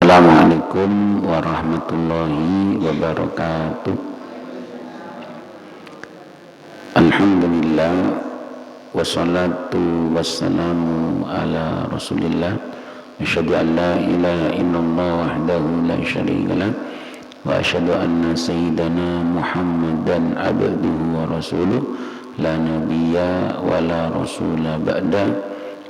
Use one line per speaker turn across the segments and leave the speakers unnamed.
Assalamualaikum warahmatullahi wabarakatuh. Alhamdulillah wassalatu wassalamu ala Rasulillah. Asyhadu an la ilaha illallah wahdahu la syarikalah wa asyhadu anna sayyidana Muhammadan abduhu wa rasuluh la nabiyya wa la rasula ba'da.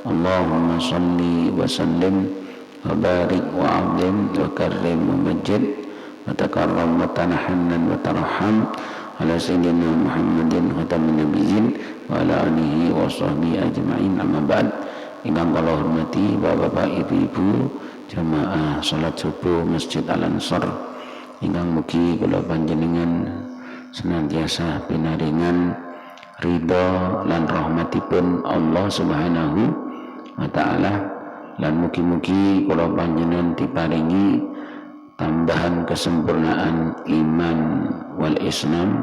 Allahumma shalli wa sallim wa barik wa azim wa karrim wa majid wa takarram wa tanahannan wa tarham ala sayyidina Muhammadin khatamin nabiyyin wa ala alihi wa sahbihi ajma'in. Amma ba'd. Ingkang kula hormati bapak-bapak, ibu-ibu jamaah salat subuh Masjid Al-Ansor, ingkang mugi kula panjenengan senantiasa pinaringan ridha lan rahmatipun Allah Subhanahu wa taala, lan mugi-mugi kula panjenengan diparingi tambahan kesempurnaan iman wal Islam,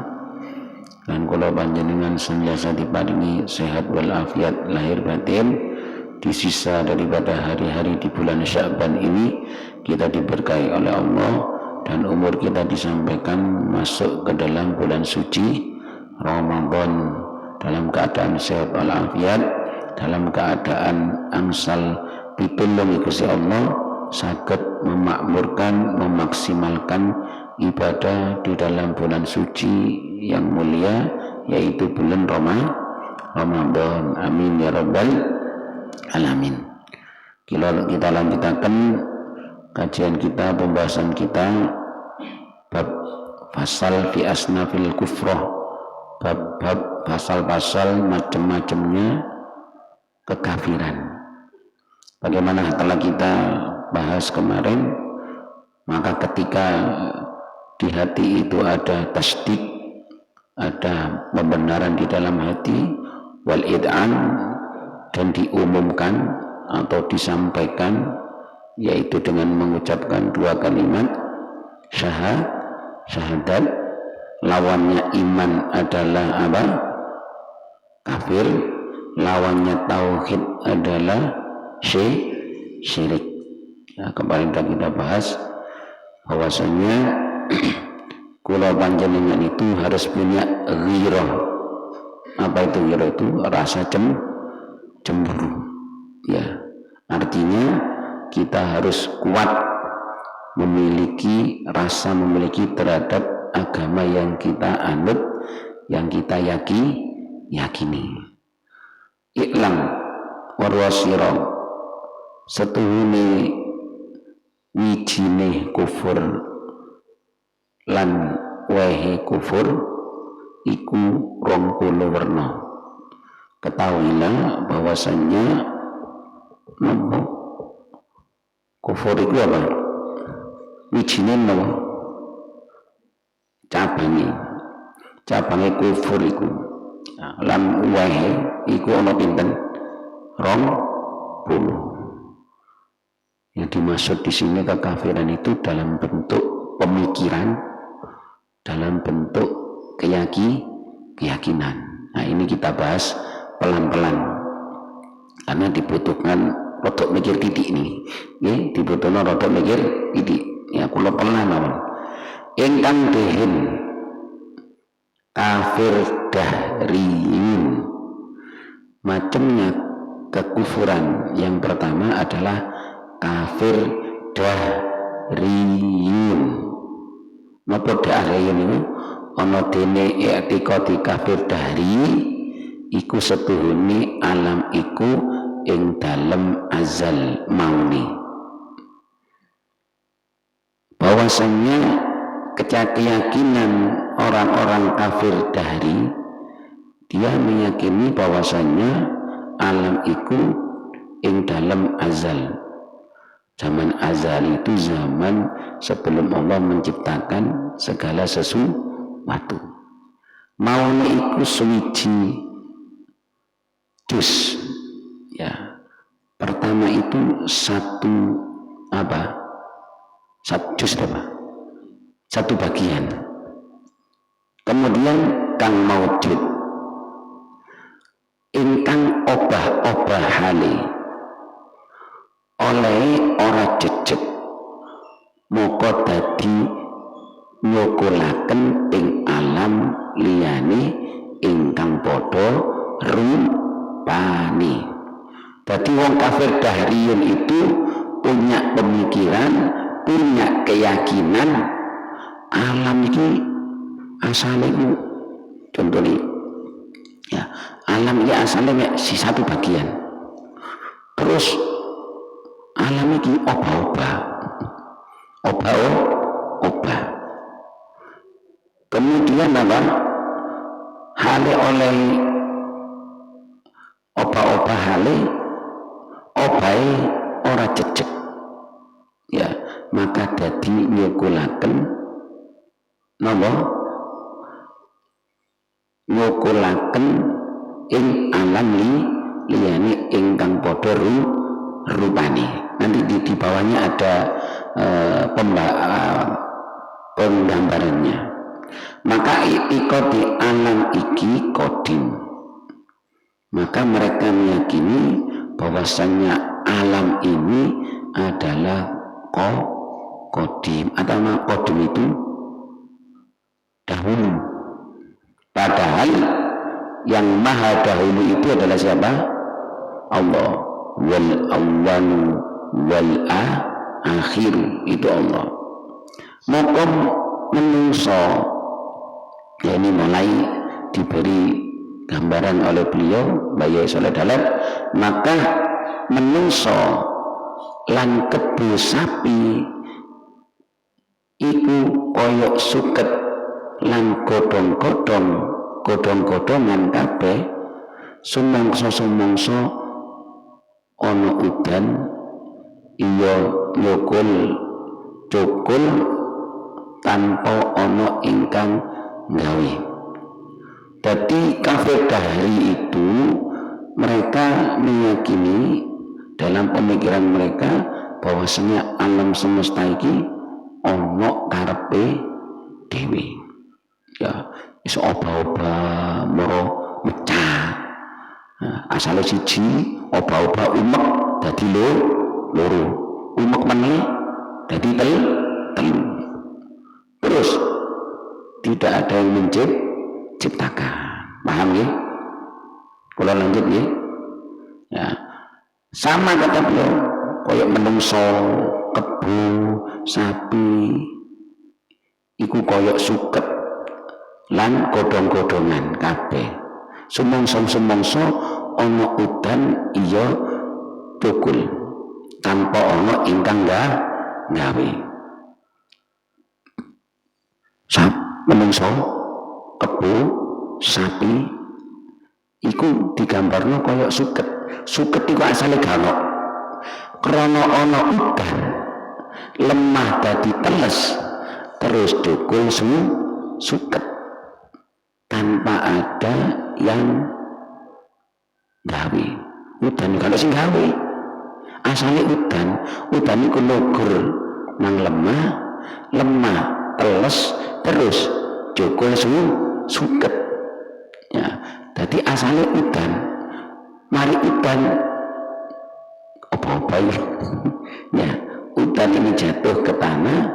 lan kula panjenengan senantiasa diparingi sehat wal afiat lahir batin. Di sisa daripada hari-hari di bulan Sya'ban ini kita diberkahi oleh Allah dan umur kita disampaikan masuk ke dalam bulan suci Ramadan dalam keadaan sehat wal afiat, dalam keadaan angsal pitulung Gusti Allah, saged memakmurkan, memaksimalkan ibadah di dalam bulan suci yang mulia, yaitu bulan Ramadan. Amin ya rabbal alamin. Kita lanjutkan kajian kita, pembahasan kita bab fasal fi asnafil kufrah, bab pasal-pasal macam-macamnya kekafiran. Bagaimana telah kita bahas kemarin, maka ketika di hati itu ada tasdik, ada pembenaran di dalam hati, wal id'an, dan diumumkan atau disampaikan, yaitu dengan mengucapkan dua kalimat syahadat. Lawannya iman adalah apa? Kafir. Lawannya tauhid adalah syirik. Nah, kemarin kita bahas bahwasanya kula panjenengan itu harus punya ghirah. Apa itu ghirah? Itu rasa cemburu, ya, artinya kita harus kuat memiliki terhadap agama yang kita anut, yang kita yakini. Iklam warwasiro setuhune wijine kufur lan wehe kufur iku 20 werna. Ketahuilah bahwasannya kufur itu apa? Wijine apa? Cabangnya kufur itu. Lan wae iku ana pinten? 20. Yang dimaksud di sini kekafiran itu dalam bentuk pemikiran, dalam bentuk keyakinan. Nah, ini kita bahas pelan-pelan karena dibutuhkan rodok mikir titik ini, dibutuhkan rodok mikir titik. Ya, kula pelan mawon. Ingkang dehen kafir dahriyun, macamnya kekufuran yang pertama adalah kafir dahriyun. Napa dahriyun itu? Ana dene i'tiqadi kafir dahri iku setuhune alam iku ing dalem azal mauni. Bahwasanya keyakinan orang-orang kafir dahri, dia meyakini bahwasanya alam iku ing dalem azal. Zaman azal itu zaman sebelum Allah menciptakan segala sesuatu. Maune iku suwiji juz, ya. Pertama itu satu juz apa? Satu bagian. Kemudian kang maujud ingkang obah-obahane oleh ora jejeg moko dadi nyukulaken ing alam liyane ingkang padha rupane. Dadi wong kafir dahriyun itu punya pemikiran, punya keyakinan alam ini asalnya contohnya ya, alam ini asalnya si satu bagian, terus alam ini obah-obah, kemudian apa hale oleh obah-obah hale obai ora cecek ya, maka dadi nyukulaken napa nyukulaken ing alam liyane ingkang padha rupane. Nanti di bawahnya ada penggambarannya. Maka di alam iki kodim, maka mereka meyakini bahwasannya alam ini adalah kodim, atau kodim itu dahulu, padahal yang maha dahulu itu adalah siapa? Allah. Wal awwalu wal akhir itu Allah. Mokom menungso ya, ini mulai diberi gambaran oleh beliau Bayi Soleh Dalam, maka menungso lan kebu sapi iku koyok suket lan godhong-godhongan kabeh sumangsa ana udan iya cukul tanpa ana ingkang gawe. Jadi kafir dahri itu mereka meyakini dalam pemikiran mereka bahwasanya alam semesta iki ana karepe dhewe. Ya, iso obah-obah moro mecah. Asale siji, obah-obah umek dadi loro. Umek meneh dadi telu. Terus tidak ada yang menciptakan. Paham ya? Kalau lanjut ya. Ya. Sama kata beliau, koyok menungso, kebu, sapi, iku koyok suket lan godhong-godhongan kabeh. Sumangsa ana udan iya tukul tanpa ana ingkang gawe. Menungso, kebu, sapi iku digambarno koyok suket. Suket iku asale gawe krana ana udan lemah dadi teles terus tukul suket tanpa ada yang gawe. Udan kalau sing gawe asale udan iku lugur nang lemah teles terus cukul suket ya. Jadi asale udan mari udan apa ya, udan ini jatuh ke tanah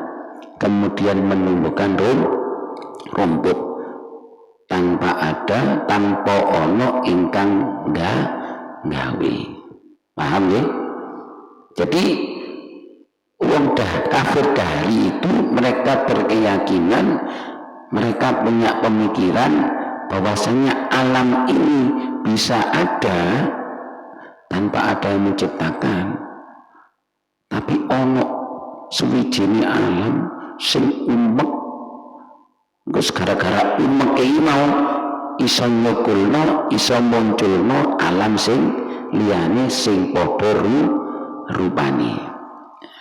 kemudian menumbuhkan rumput tanpa ono ingkang gawe. Paham ya? Jadi wong kafir dahri itu mereka berkeyakinan, mereka punya pemikiran bahwasanya alam ini bisa ada tanpa ada yang menciptakan. Tapi ono suwijine alam sing umek, terus gara-gara umek iki mau iso nyekulno, iso munculno alam sing liyane sing padha rupane.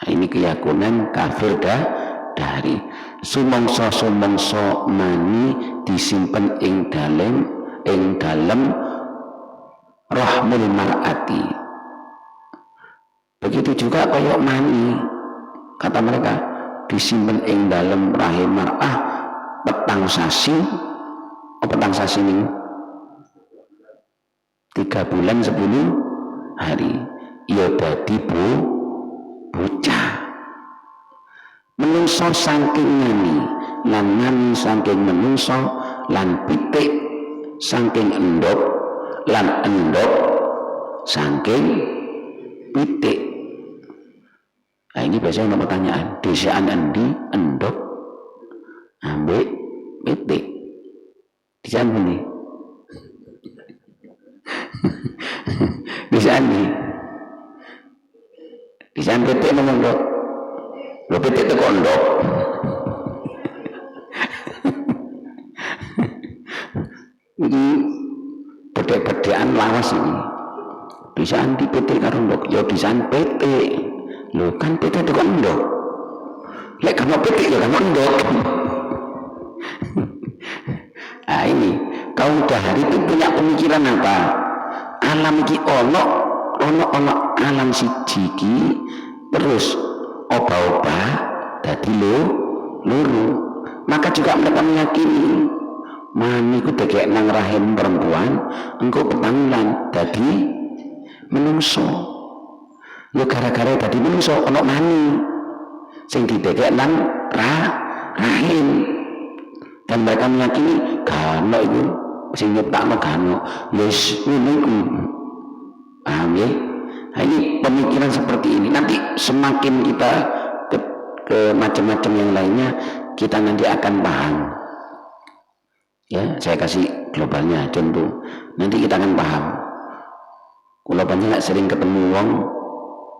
Ini keyakinan kafir dahri. Sumangsa mani disimpen ing dalem rahmul mar'ati. Begitu juga kayak mani, kata mereka, disimpen ing dalem rahim mar'ah petang sasi ini 3 bulan 10 hari. Ya dadi bocah. menungso saking ngani lan ngani saking menungso lan pitik saking endok lan endok saking pitik. Nah ini biasanya ada pertanyaan, desaan endi endok ambek pitik desaan endi desaan endi desaan pitik nomor endok lo pitik itu endok. Ini bedek-bedekan lawas ini desaan di pitik karo endok ya desaan pitik. Loh kan pitik itu endok lek kamu pitik ya kamu endok. Nah ini kaum dahari itu punya pemikiran apa, alam iki ono alam siji ki terus obah-obah dadi loro, maka juga mereka meyakini mani ku degek nang rahim perempuan engkau petangulan dadi menungso. Ya gara-gara tadi menungso ono mani sing didekek nang rahim, dan mereka meyakini gano itu sing nyiptakno gano wis ngono iku. Paham ya? Nah, ini pemikiran seperti ini nanti semakin kita ke macam-macam yang lainnya kita nanti akan paham ya. Saya kasih globalnya contoh, nanti kita akan paham. Kalau banyak sering ketemu wong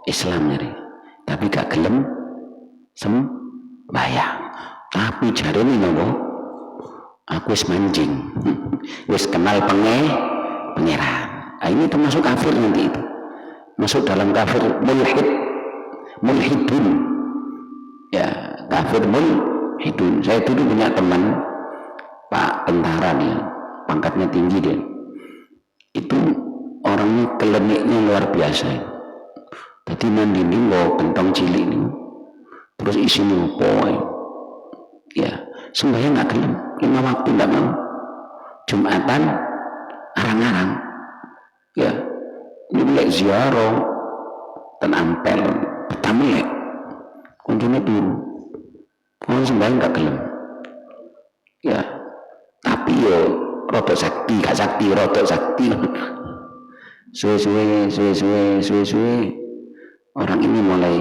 Islam nyari, tapi gak gelem sembahyang. Tapi jare ini nopo, aku wis mancing, wis kenal pangeran. Nah, ini termasuk kafir nanti itu, masuk dalam kafir mulhidun. Ya kafir mulhidun. Saya dulu punya teman Pak tentara nih, pangkatnya tinggi dia. Itu orangnya kliniknya luar biasa. Jadi mandi nih mau kentong cilik nih, terus isinya apa ya sembahyang nggak gelem 5 waktu nggak mau, Jumatan arang-arang ya nyulek ziarah dan ampel pertamelek kunjungnya dulu kalau sembahyang nggak gelem ya, tapi yo rodok sakti gak sakti rodok sakti. Suwe-suwe orang ini mulai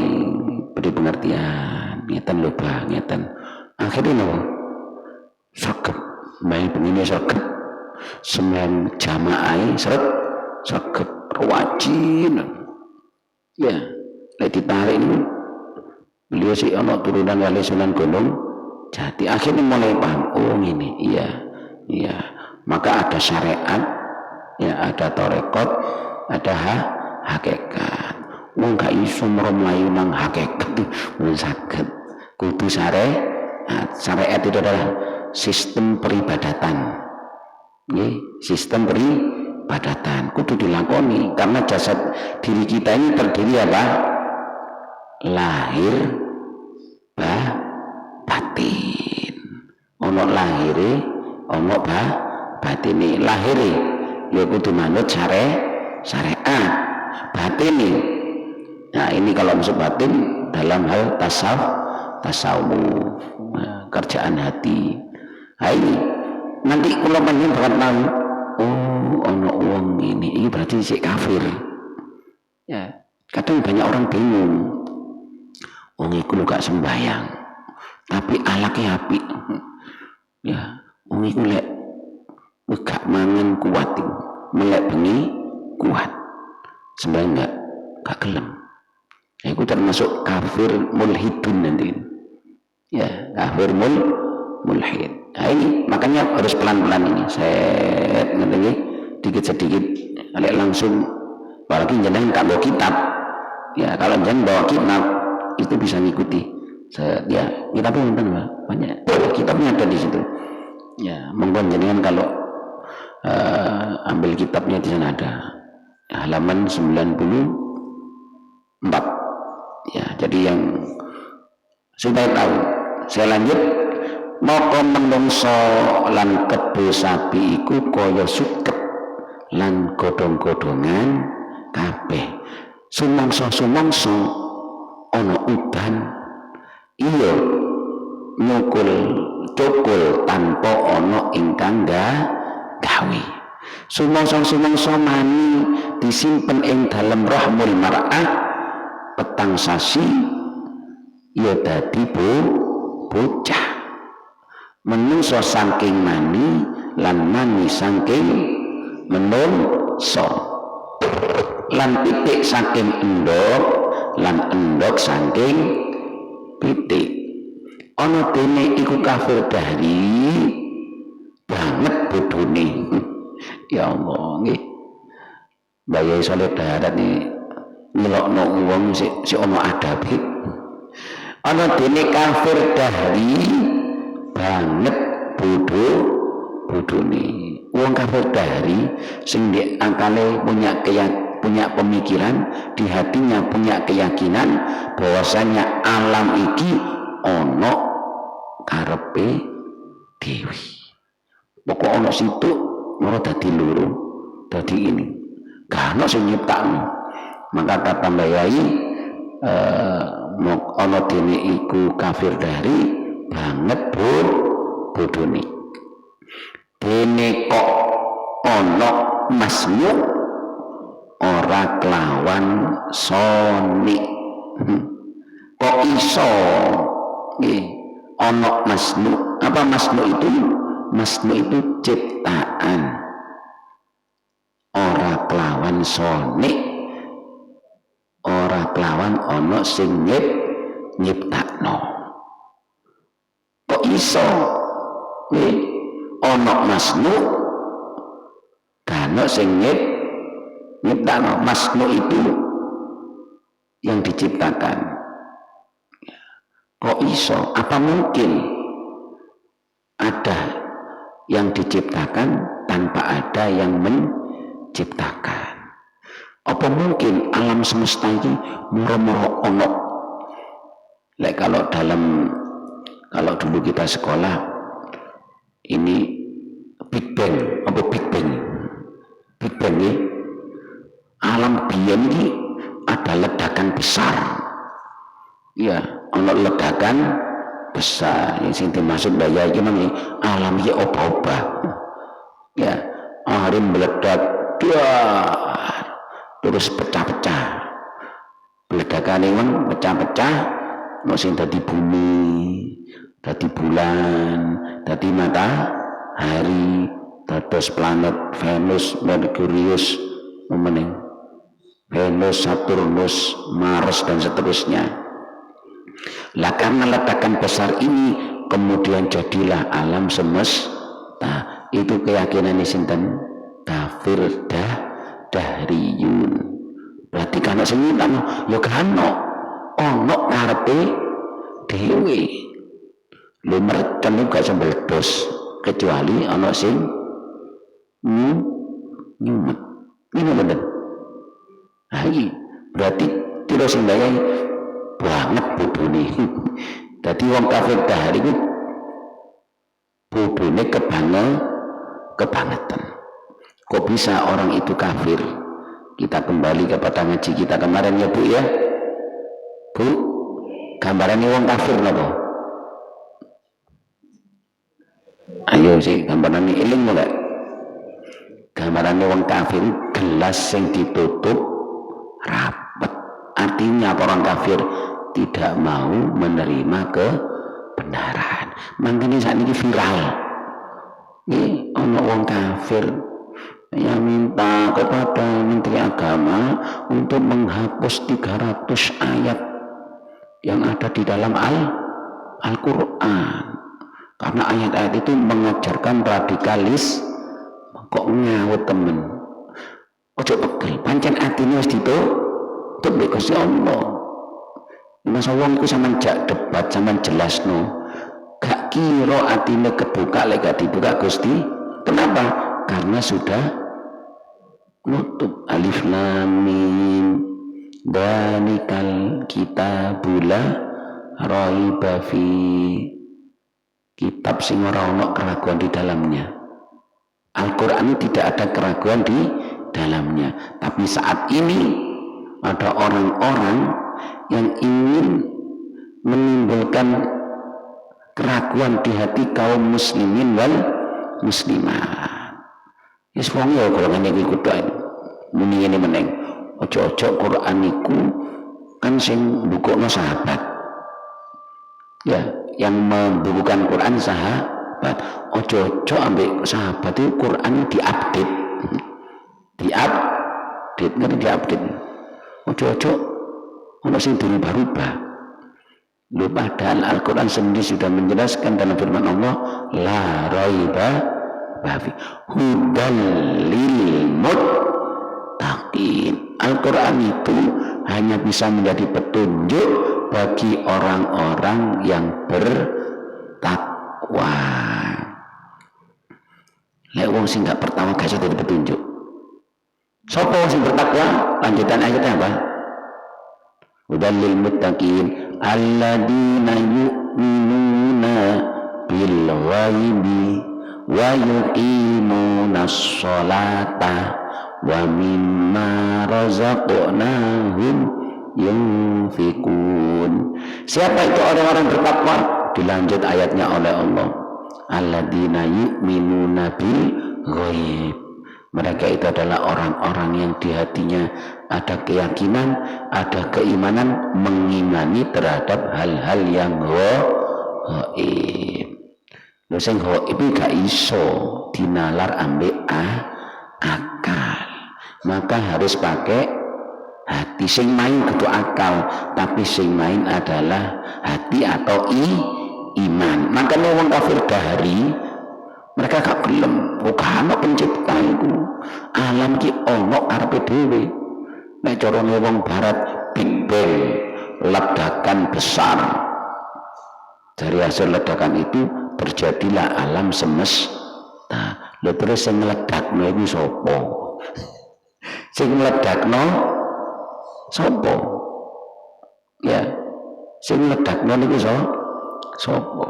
beri pengertian, ngeten lho Bah, ngeten. Akhirnya nopo? Sregep, main begini sregep. Semen jamaah sregep wajib. Ya, lek ditarik ini beliau sih ono turunan Wali Sunan Gunung Jati. Akhirnya mulai paham, oh ini, iya. Maka ada syariat, ya ada torekot, ada hakikat. Wong gak iso mlayu nang hakikat mun saged. Kudu syariat itu adalah sistem peribadatan. Nggih, sistem peribadatan kudu dilakoni karena jasad diri kita ini terdiri apa? Lahir, batin. Ono lahire, ono batine. Lahire ya kudu manut syariat. Batine nah ini kalau masuk batin dalam hal tasawuf kerjaan hati. Nah ini nanti kalau panjang bakal tahu, oh ono uang ini berarti si kafir ya. Kadang banyak orang bingung, wong iku gak sembahyang tapi alake apik ya, wong iku lek gak mangan kuat melek bengi kuat sembahyang gak gelem. Itu termasuk kafir mulhidun nanti ya, kafir mulhid. Nah ini makanya harus pelan-pelan ini saya ngerti dikit-sedikit langsung, apalagi jangan gak bawa kitab ya. Kalau jangan bawa kitab itu bisa ngikuti ya, kitabnya banyak, kitabnya ada di situ ya. Monggo jenengan kalau ambil kitabnya di sana ada halaman 94 ya. Jadi yang supaya tahu, saya lanjut. Maka menungso lan kebo sapi iku kaya suket lan godhong-godhongan kabeh. Sumangsa ana udan iya nyukul cukul tanpa ana ingkang gawe. Sumangsa mani disimpen ing dalem rahmul mar'ah petang sasi ya dadi bocah. Menungso saking mani lan mani saking menungso lan pitik saking endok lan endok saking pitik. Ana dene iku kafir dahri banget bodhone. Ya Allah nggih. Mbah Yai Saleh Darat iki ngelokno wong sik ana adabe. Ana dene kafir dahri banget bodhone. Wong kafir dahri sing di akale punya pemikiran, di hatinya punya keyakinan bahwasanya alam iki ana karepe dewi. Pokok ana situ ora dadi loro, dadi ini. Gak ana sing nyiptakno. Maka kata Mbah Yai ana dene iku kafir dahri banget bodhone. Dene kok ana masmuk ora kelawan soni. Kok iso nggih ana masmuk? Apa masmuk itu? Masmuk itu ciptaan. Ora kelawan soni. Ora kelawan ana sing nyiptakno. Kok iso ana masmuk kana sing nyiptakno. Masmuk itu yang diciptakan. Kok iso? Apa mungkin ada yang diciptakan tanpa ada yang menciptakan? Apa mungkin alam semesta ini moro-moro ono? Kalau dulu kita sekolah ini Big Bang, apa Big Bang? Big Bang ini alam biyen ini ada ledakan besar. Ya, ono ledakan besar. Yang sing dimaksud Mbah Yai iki meneh alam iki obah-obah. Ya, akhirnya meledak terus pecah-pecah. Ledakan ini pecah-pecah, ono sing dadi bumi, dadi bulan, dadi matahari, dados planet Venus, Merkurius, Venus, Saturnus, Mars dan seterusnya. Lah karena ledakan besar ini kemudian jadilah alam semesta. Itu keyakinan sinten? Kafir dahriyun. Berarti kana sing nyiptakno ya kana ana karepe dhewe. Lho mercon gak sembeldos kecuali ana sing nyumet. Ini bener. Nah iki berarti tiro sing bayang banget bodhone. Dadi wong kafir dahar iku bodhone kebangetan. Kok bisa orang itu kafir? Kita kembali kepada ngaji kita kemarin ya Bu ya. Bu, gambarannya wong kafir napa? Ayo sih gambarannya eling mulai. Gambarannya wong kafir gelas yang ditutup rapat. Artinya orang kafir tidak mau menerima kebenaran. Makanya saat ini viral. Ini orang wong kafir yang minta kepada Menteri Agama untuk menghapus 300 ayat yang ada di dalam Al-Quran. Karena ayat-ayat itu mengajarkan radikalis. Kok ngawut temen? Ojo pegel, pancen atine wis ditutup nek Gusti Allah. Masa wong iku sampean jak debat, sampean jelasno. Gak kira atine kebuka lek gak dibuka Gusti. Kenapa? Karena sudah nutup. Alif lam mim dalikal kitabula raiba fi. Kitab sing ora ono keraguan di dalamnya. Al-Quran tidak ada keraguan di dalamnya. Tapi saat ini ada orang-orang yang ingin menimbulkan keraguan di hati kaum muslimin wal muslimat. Wis wong ya golongan iki kudu muni ngene meneng. Ojo-ojo Quran iku kan sing mbukukno sahabat. Ya, yang membukukan Quran sahabat. Ojo-ojo ambek sahabat itu Quran diupdate. Ngerti diupdate. Ojo-ojo ono sing dirubah-rubah. Lu padahal Al-Quran sendiri sudah menjelaskan dalam firman Allah la raiba fi hudal lil muttaqin. Al-Quran itu hanya bisa menjadi petunjuk bagi orang-orang yang bertakwa. Lek wong sing gak pertama gak iso dadi petunjuk. Sopo sing bertakwa? Lanjutan ayatnya apa? Hudal lil muttaqin alladzina yu'minuna bil ghaibi wa yuqimunas sholata wa mimma razaqnahum yunfikun. Siapa itu orang-orang bertakwa? Dilanjut ayatnya oleh Allah, alladzina yu'minuna bil ghaib. Mereka itu adalah orang-orang yang di hatinya ada keyakinan, ada keimanan, mengimani terhadap hal-hal yang ghaib. Lho sing ghaib iki gak iso dinalar ambek akal. Maka harus pakai hati. Sing main kudu akal, tapi sing main adalah hati atau iman. Makanya wong kafir dahari mereka gak gelem, bukan pencipta itu. Alam ki ono arepe dhewe. Nek carane wong barat Big Bang, ledakan besar. Dari hasil ledakan itu terjadilah alam semesta. Lha terus sing meledakno iku sapa? Sing meledakno sapa? Ya, sing meledakno niku sapa?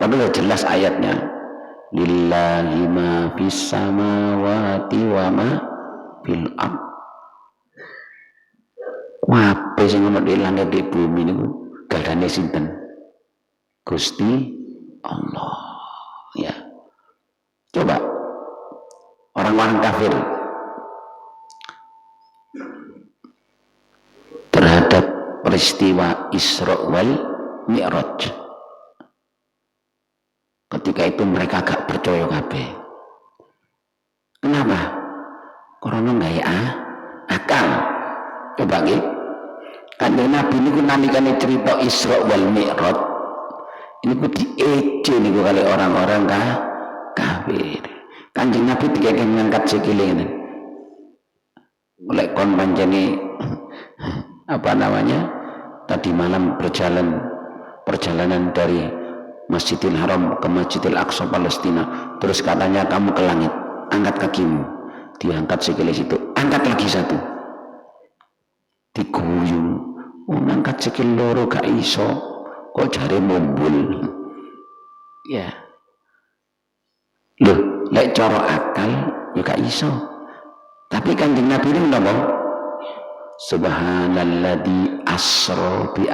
Padahal jelas ayatnya. Lillahi ma fis samawati wa ma fil ard. Kabeh sing ana di langit di bumi niku gadane sinten? Gusti Allah. Ya. Coba orang-orang kafir terhadap peristiwa Isra wal Mi'raj. Ketika itu mereka gak percaya kabeh. Kenapa? Karena gak ya akal. Coba nggih. Kanjeng Nabi niku nalikane cerita Isra wal Mi'raj, niku diece niku kali orang-orang kafir. Kanjeng Nabi dikene ngangkat sikile ngene. Oleh kon pancene apa namanya? Tadi malam perjalanan dari Masjidil Haram ke Masjidil Aqsa Palestina, terus katanya kamu ke langit, angkat kakimu, diangkat sikile situ, angkat lagi satu, diguyung, angkat sikil loro gak iso, kok jare mumbul. Ya, loh, lek cara akal ya gak iso, tapi Kanjeng Nabi ini ngomong subhanalladzi asra bi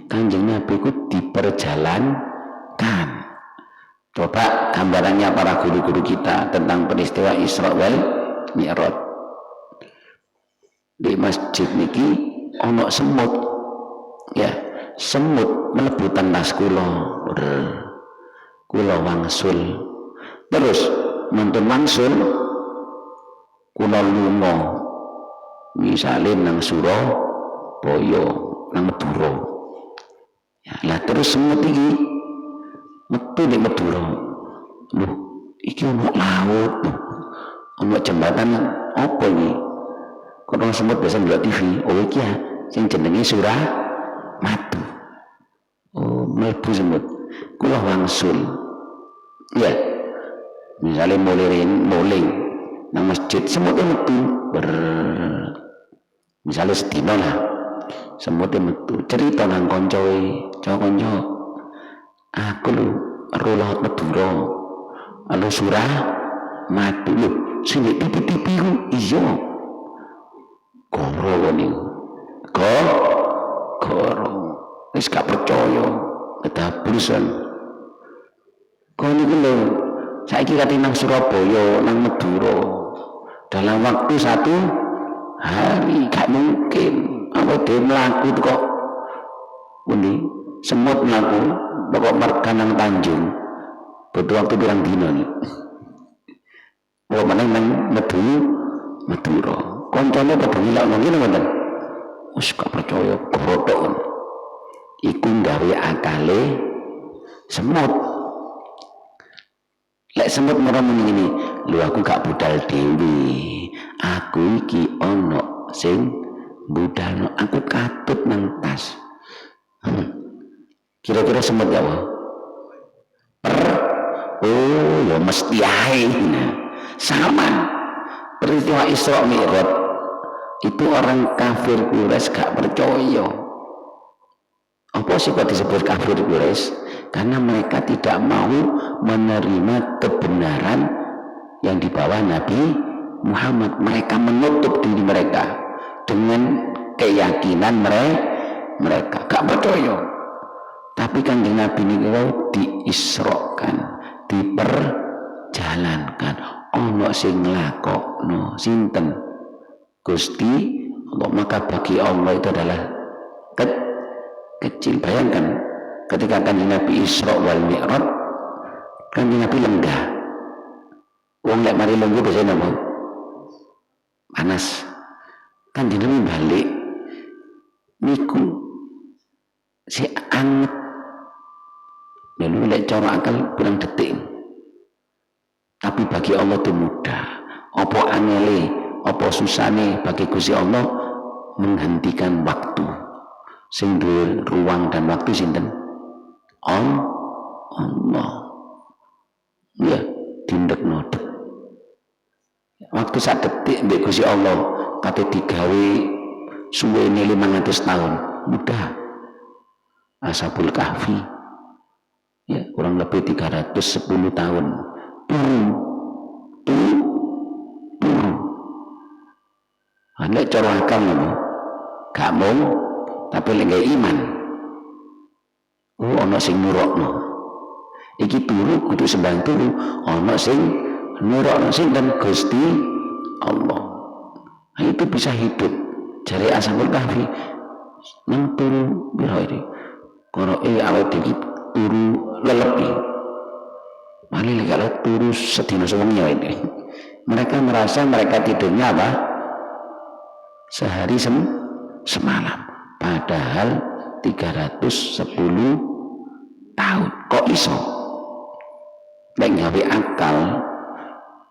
Kanjeng Nabi ku diperjalankan. Coba gambarannya para guru-guru kita tentang peristiwa Isra wal Mi'raj. Di masjid niki ono semut. Ya, semut mlebu tas kula. Kula wangsul. Terus nonton wangsul kula lunga. Misale nang Surabaya, nang Madura. Ya, lah terus semut iki metu ning Madura. Loh, iki ono laut. Ono jembatan apa iki? Kono semut biasa ndelok TV. Oh iki ya sing jenenge Suramadu. Oh, mlebu semut. Kula wangsul. Ya. Misale mulai nang masjid semut metu. Misale sedina lah. Semut metu cerita nang koncoe, kanca aku lho ero laut Madura, alo Suramadu lho sing di TV ku iya goro niku goro wis gak percaya kedabrusan kok niku lho saiki kate nang Surabaya nang Madura dalam waktu 1 hari gak mungkin apa dhewe mlaku kok pundi semut mlaku kok merga nang Tanjung butuh waktu pirang dina nih mana nang Madura koncone padha ngilokno ngene mboten wis gak percaya kebodohan iku gawe akale semut lek semut marah muni ngene lho aku gak budal dhewe aku iki ana sing budalno aku katut nang tas kira-kira semut ya oh ya mesti ae sama peristiwa Isra Mi'raj itu orang kafir Quraisy gak percaya. Apa sih kok disebut kafir Quraisy? Karena mereka tidak mau menerima kebenaran yang dibawa Nabi Muhammad. Mereka menutup diri mereka dengan keyakinan mereka gak percaya. Tapi Kanjeng Nabi ini diisrokan, diperjalankan, ono sing nglakokno sinten Gusti Allah. Maka bagi Allah itu adalah kecil. Bayangkan ketika Kanjeng Nabi Isra wal Mi'raj, Kanjeng Nabi lenggah. Wong lek mari lenggo biasanya apa? Panas. Kanjeng Nabi balik niku si anget. Lalu lek cara akal kurang detik. Tapi bagi Allah itu mudah. Apa angele, apa susane bagi Gusti Allah menghentikan waktu. Sing duwe ruang dan waktu sinten? Allah. Ya, dindekno. Waktu sak detik mbek Gusti Allah kate digawe suwene 500 tahun. Mudah. Ashabul Kahfi ya kurang lebih 310 tahun turu anda cara akal gak mau tapi lagi iman ono sing nurokno iki turu kudu sembang turu ono sing nurokno sing dan Gusti Allah itu bisa hidup jare Ashabul Kahfi nang turu biro ini kono awet dikit turu lelepi mali kalau turu sedina semuanya ini mereka merasa mereka tidurnya apa sehari semalam padahal 310 tahun kok iso nek gawe akal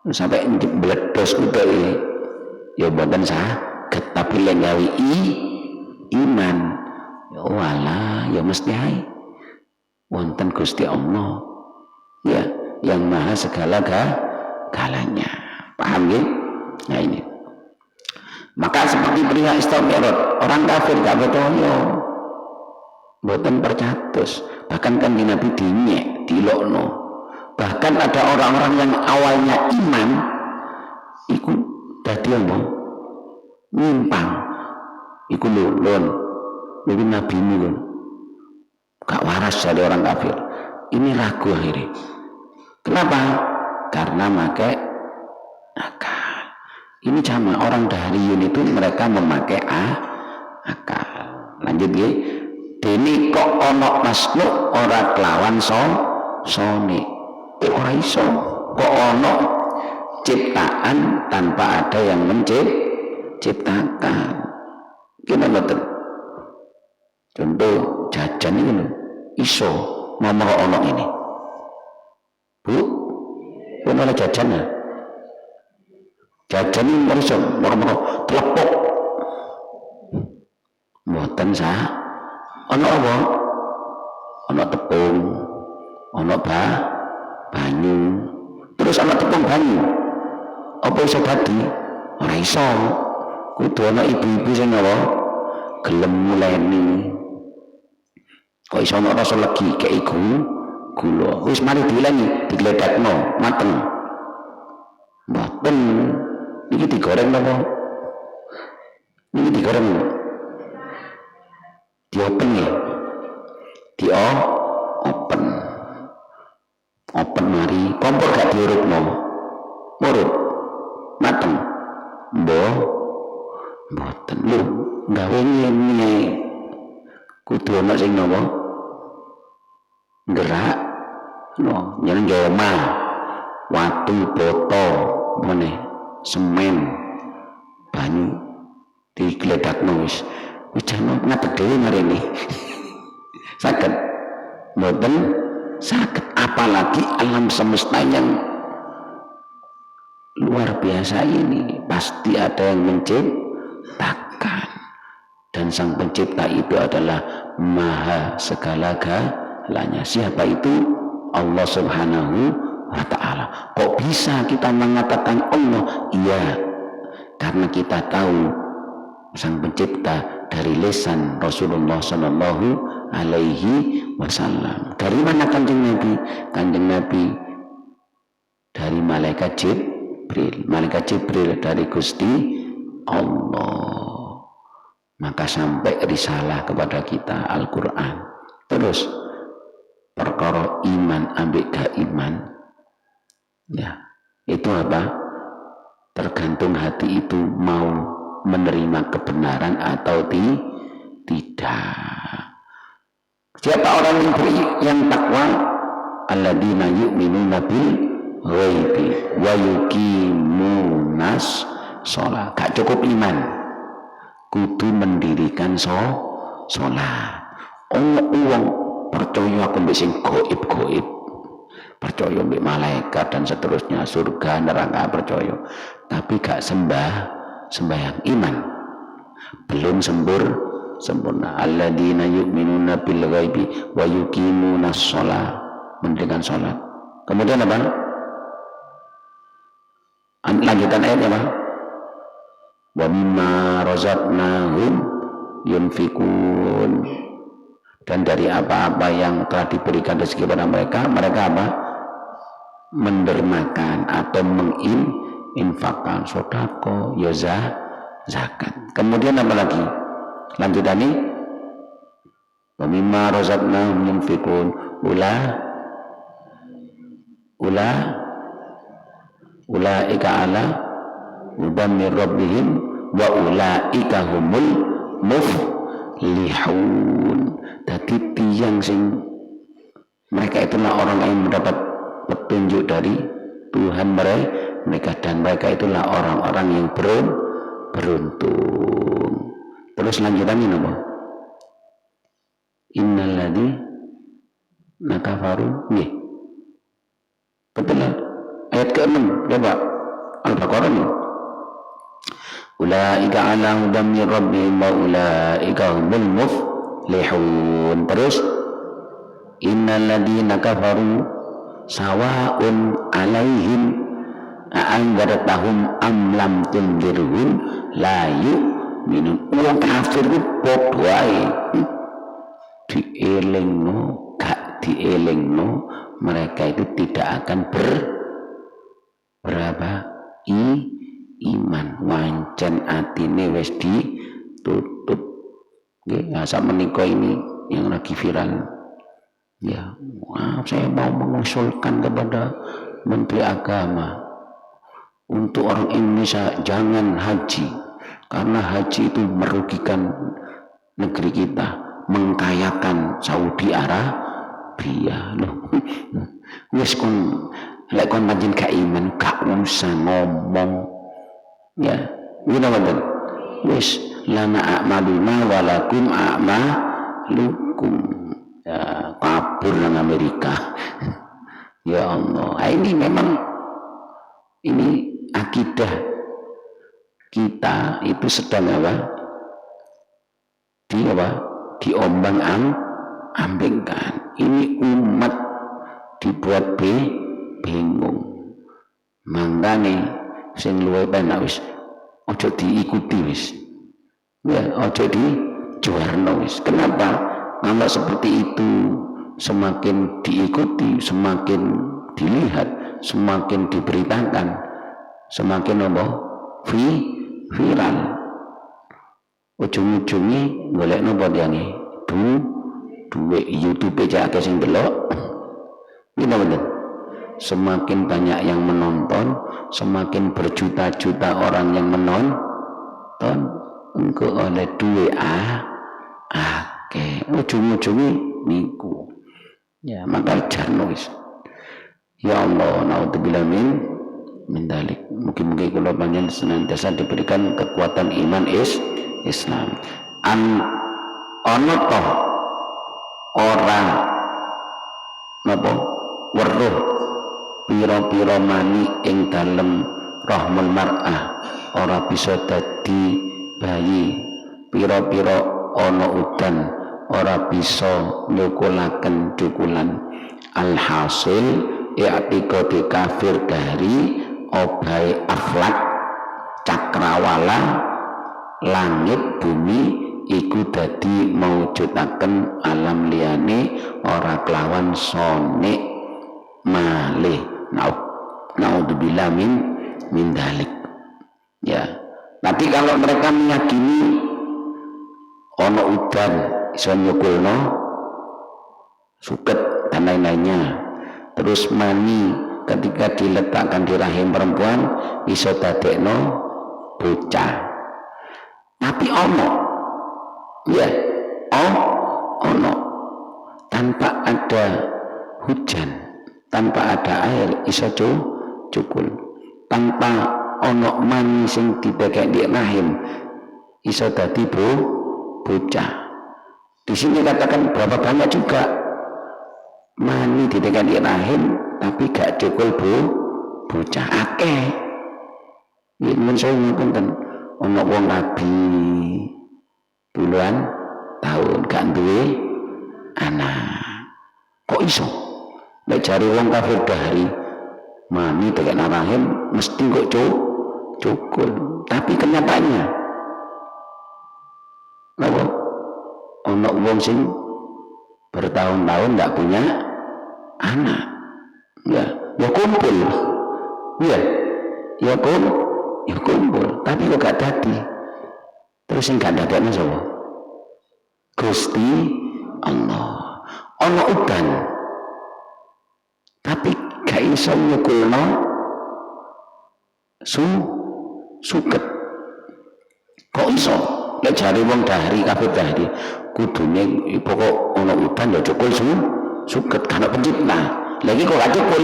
sampai bledos kudu ya mboten saged tapi lek gawe iman ya wala ya mesti ae wonten Gusti Allah ya yang maha segala-galanya paham ya nah ini maka seperti perihal Isra Mi'raj orang kafir gak percaya mboten percatus bahkan kan di Nabi dinyek dilokno bahkan ada orang-orang yang awalnya iman iku dadi apa nyimpang iku lho Nabi ini lho gak waras dari orang kafir ini ragu akhirnya kenapa? Karena pakai akal ini sama orang Dahriyun itu mereka memakai akal lanjut ya dene kok ono makhluk ora kelawan sone ora iso kok ono ciptaan tanpa ada yang menciptakan gimana betul contoh jajan ini lho iso ngomong ono ini bu pun oleh jajan ya jajan ini iso ngomong telepok mboten sah ono apa ono tepung ono banyu terus ono tepung banyu apa iso dadi ora iso kudu ono ibu-ibu sing apa gelem muleni kok iso ana rasa legi kei gula wis mari dileni digledakno mateng mboten iki digoreng apa iki digoreng diopen ya open mari kompor gak diurupno urut mateng mboten lho gawe ngene kudu ana sing napa gerak no nyen omah watu boto meneh semen banyu digledakno wis jane ngadeg dhewe marene saged mboten saged apalagi alam semesta yang luar biasa ini pasti ada yang menciptakan dan sang pencipta itu adalah maha segala-galanya. Siapa itu? Allah Subhanahu wa ta'ala. Kok bisa kita mengatakan Allah? Iya, karena kita tahu sang pencipta dari lisan Rasulullah sallallahu alaihi wasallam. Dari mana Kanjeng Nabi? Kanjeng Nabi dari malaikat Jibril dari Gusti Allah. Maka sampai risalah kepada kita Al-Quran. Terus perkara iman ambek gak iman, ya itu apa? Tergantung hati itu mau menerima kebenaran atau tidak. Siapa orang yang takwa? Alladzina yu'minuna bil ghaibi wa yuqimunas shalah. Gak cukup iman, kudu mendirikan sholat. Uang percaya aku mbek sing gaib, percaya mbek malaikat dan seterusnya, surga neraka percaya, tapi gak sembahyang iman belum sempurna. Alladzina yu'minuna bil ghaibi wa yuqimunas shalah, mendirikan sholat. Kemudian apa? Lanjutan ayatnya apa? Wa mimma razaqnahum yunfikun, dan dari apa-apa yang telah diberikan rezeki kepada mereka apa? Mendermakan atau menginfakkan sedekah, ya zakat. Kemudian apa lagi? Lanjutannya wa mimma razaqnahum yunfikun ulaika ala hudan min rabbihim wa ulaika humul muflihun. Dadi tiyang sing mereka itulah orang yang mendapat petunjuk dari Tuhan mereka, dan mereka itulah orang-orang yang beruntung. Terus lanjutannya apa? Innalladzina kafaru, nggih. Betul lah. Ayat ke-6 coba Al-Baqarah nih. Ulaika ala hudan min rabbihim wa ulaika humul muflihun. Terus innal ladzina kafaru sawa'un alaihim a'anzartahum am lam tunzirhum la yu'minun. Wong kafir ku padha wae, dielingno gak dielingno mereka itu tidak akan iman. Wancen atine wis ditutup. Nggih, sak menika ini yang lagi viral. Ya, saya mau mengusulkan kepada Menteri Agama untuk orang Indonesia jangan haji, karena haji itu merugikan negeri kita, mengkayakan Saudi Arabia. Loh, wis kon lek kon panjen gak iman gak usah ngomong, ya ngene wonten. Wis lana a'maluna walakum a'malukum. Ya, kabur nang Amerika. Ya Allah, ini memang ini akidah kita itu sedang apa? Diombang-ambingkan. Ini umat dibuat bingung. Mangkane sing luwih penak wis aja diikuti wis. Ya, aja dijuarno wis. Kenapa? Kalau seperti itu semakin diikuti, semakin dilihat, semakin diberitakan, semakin apa? Viral. Ujung-ujungnya golek nopo diange duit YouTube aja akeh sing delok. Bener-bener. Semakin banyak yang menonton, semakin berjuta-juta orang yang menonton, engko oleh duit akeh. Ujung-ujunge niku. Ya, maka jarno wis. Ya Allah, naudzubillah min dalik. Mungkin-mungkin kula panjenengan senantiasa diberikan kekuatan iman Islam. Ana toh ora napa weruh pira-pira mani ing dalem rahmul mar'ah ora bisa dadi bayi, pira-pira ana udan ora bisa nyukulaken cukulan. Alhasil i'tiqadi kafir dari obai aflak cakrawala langit bumi iku dadi mawujudaken alam liyane ora kelawan sonik malih. Naudzubillah min dalik. Ya, tapi kalau mereka meyakini ono udan iso nyukulno suket dan lain-lainnya, terus mani ketika diletakkan di rahim perempuan iso dadekno bocah, tapi ono tanpa ada hujan, tanpa ada air iso cukul, tanpa ono mani sing dipekek di rahim iso dadi bocah. Di sini katakan berapa banyak juga mani ditekan di rahim tapi gak cukul bocah akeh. Yen saya ngoten ono wong rabi puluhan tahun gak duwe anak. Kok iso? Nek jare wong kafir dahari mani tekan rahim mesti kok cukul. Tapi kenyataannya napa? Ono wong sing bertahun-tahun ndak punya anak. Ya kumpul. Ya kumpul, tapi kok gak dadi. Terus sing gak dadekno sapa? Gusti Allah. Ono udan. Tapi gak iso nyukulno suket. Kok iso? Lek jare wong dahari kafir dahari kudune pokok ono udan ya cukul suket karena pencipta. Lagi kok gak cukul.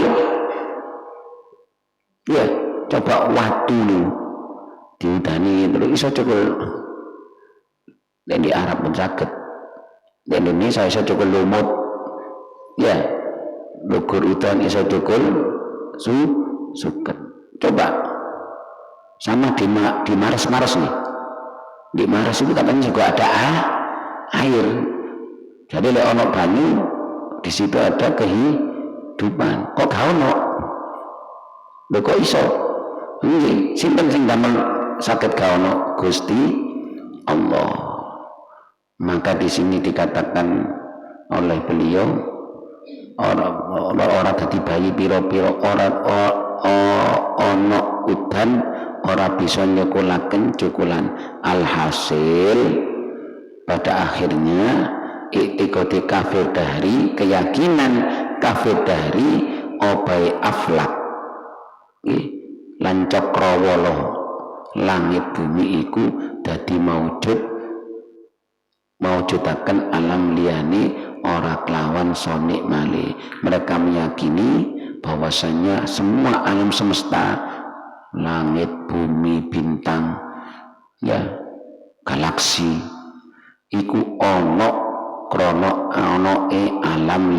Ya, coba waktu nih diudani terus iso cukul. Dan di Arab pun sakit. Di Indonesia iso cukul lumut. Ya, lugur udan iso cukul suket. Coba sama di Mares nih. Di Mares itu katanya juga ada air. Jadi lek ono banyu di situ ada kehidupan. Kok gak ono? Lho kok iso? Nggih, sinten sing damel saged gak ono? Gusti Allah. Maka di sini dikatakan oleh beliau orang dadi bayi pira-pira ono udan ora bisa nyukulaken cukulan. Alhasil pada akhirnya i'tiqadi kafir dahri, keyakinan kafir dahri obai aflak lan cakrawala langit bumi iku dadi mawujudaken alam liyane ora kelawan sonik malih. Mereka meyakini bahwasanya semua alam semesta, langit, bumi, bintang, ya, galaksi iku ono krono alam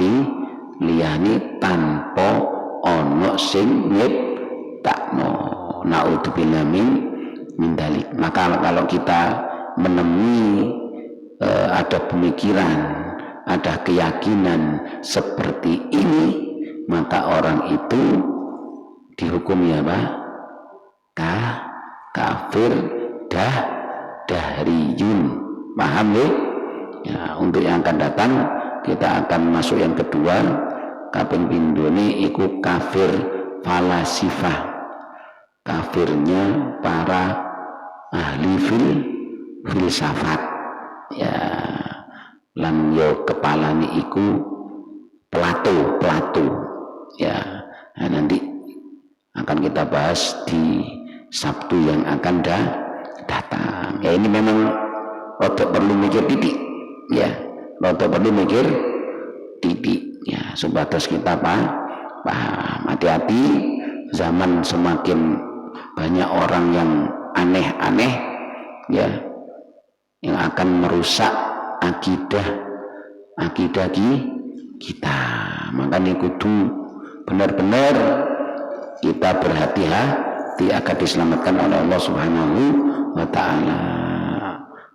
liyane tanpa ono sing nyiptakno. Naudzubillah min dalik. Maka kalau kita menemui ada pemikiran, ada keyakinan seperti ini, maka orang itu dihukumi apa? Kafir dahriyun. Paham ya? Ya, untuk yang akan datang kita akan masuk yang kedua. Kaping pindhone iku kafir falasifah. Kafirnya para ahli filsafat. Ya, lan yo kepalane iku pelatu ya. Nah, nanti akan kita bahas di Sabtu yang akan datang. Ya ini memang rotok perlu mikir titik ya, rotok perlu mikir titik ya, sebatas kita paham. Hati-hati, zaman semakin banyak orang yang aneh-aneh ya, yang akan merusak akidah kita. Makanya kudu benar-benar kita berhati-hati agar diselamatkan oleh Allah Subhanahu wa ta'ala.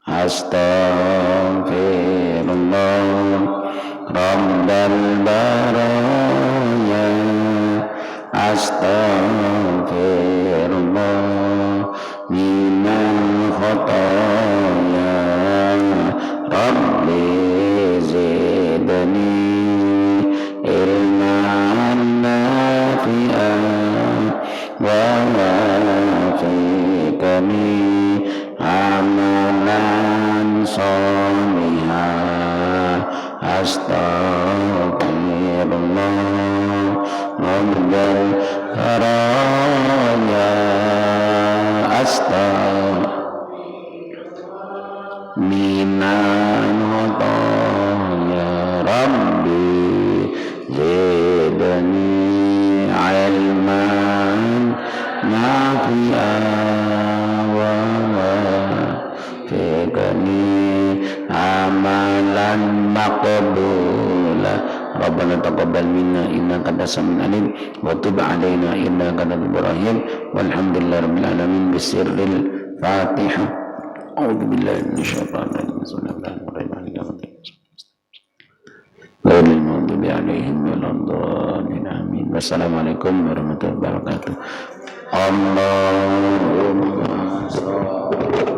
Astaghfirullah Rabbal baraya, astaghfirullah minal khataya, Rabbi zidni ilman nafi'an wa wafiqni amalan solihah. Astaghfirullah Rabbal baraya, astaghfirullah minan khataya, Rabbi zidni ilman nafi'an wa wafiqni amalan maqbula. Rabbana taqabbal minna innaka antas samiul alim wa tub alaina innaka antal rahim. Walhamdulillahi rabbil alamin bisirril Fatihah. A'udzu billahi minasyaitonir rajim. Ghairil maghdubi 'alaihim waladdallin. Amin. Wassalamualaikum warahmatullahi wabarakatuh. Allahumma shalli